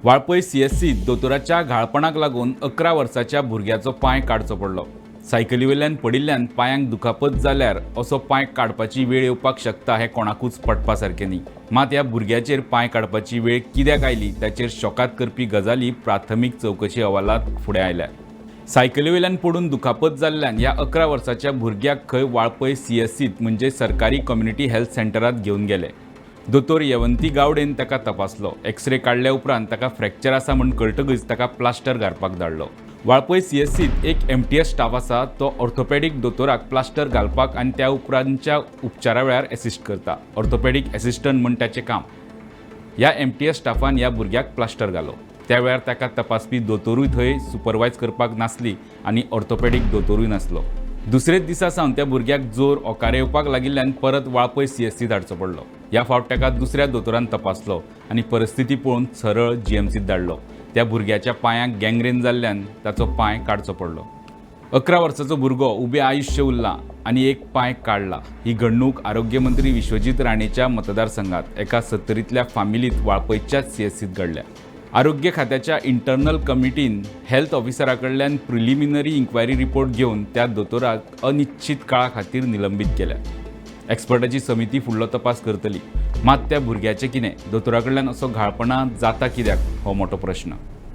वाळपय सीएससीत दोतोराच्या घाळपणाक लागून 11 वर्साच्या भुरग्याचो पांय काडचो पडलो। सायकलीवेल्यान पडिल्ल्यान पांयांक दुखापत जाल्यार असो पांय काडपाची वेळ येवपाक शकता हे कोणाकूच पटपा सारकें न्ही। मात ह्या भुरग्याचेर पांय काडपाची वेळ कित्याक आयली ताचेर शॉकात करपी गजाली प्राथमीक चवकशी अहवालांत फुडें आयल्या। सायकलीवेल्यान पडून दुखापत जाल्ल्यान ह्या 11 वर्साच्या भुरग्याक खंय वाळपय सीएससीत म्हणजे सरकारी कम्युनिटी हेल्थ सेंटरांत घेवन गेले। दोतोर यवंती गावडेन ताका तपासलो। एक्सरे काडल्या उपरांत ताका फ्रॅक्चर आसा म्हूण कळटकच ताका प्लास्टर घालपाक धाडलो। वाळपय सीएससीत एक एमटीएस स्टाफ आसा, तो ऑर्थोपॅडीक दोतोराक प्लास्टर घालपाक आनी त्या उपरांतच्या उपचारा वेळार एसिस्ट करता। ऑर्थोपॅडीक एसिस्टंट म्हूण ताचें काम। ह्या एमटीएस स्टाफान ह्या भुरग्याक प्लास्टर घालो। त्या वेळार ताका तपासपी दोतोरूय थंय सुपरवायज करपाक नासली आनी ऑर्थोपॅडीक दोतोरूय नासलो। दुसरेच दिसा सावन त्या भुरग्याक जोर ओंकार येवपाक लागिल्ल्यान परत वाळपय सीएससीत धाडचो पडलो। ह्या फावट ताका दुसऱ्या दोतोरान तपासलो आनी परिस्थिती पळोवन सरळ जीएमसीत धाडलो। त्या भुरग्याच्या पांयांक गँग्रेन जाल्ल्यान ताचो पांय काडचो पडलो। 11 वर्साचो भुरगो उबें आयुश्य उरला आनी एक पांय काडला। ही घडणूक आरोग्य मंत्री विश्वजीत राणेच्या मतदारसंघात एका सत्तरींतल्या फामिलीत वाळपयच्याच सीएससीत घडल्या। आरोग्य खात्याच्या इंटरनल कमिटीन हेल्थ ऑफिसरा कडल्यान प्रिलिमिनरी इन्क्वायरी रिपोर्ट घेवन त्या दोतोराक अनिश्चित काळा खातीर निलंबीत केल्या। एक्सपर्टाची समिती फुडलो तपास करतली। मात त्या भुरग्याचें कितें? दोतोरा कडल्यान असो घाळपणा जाता कित्याक हो मोठो प्रश्न।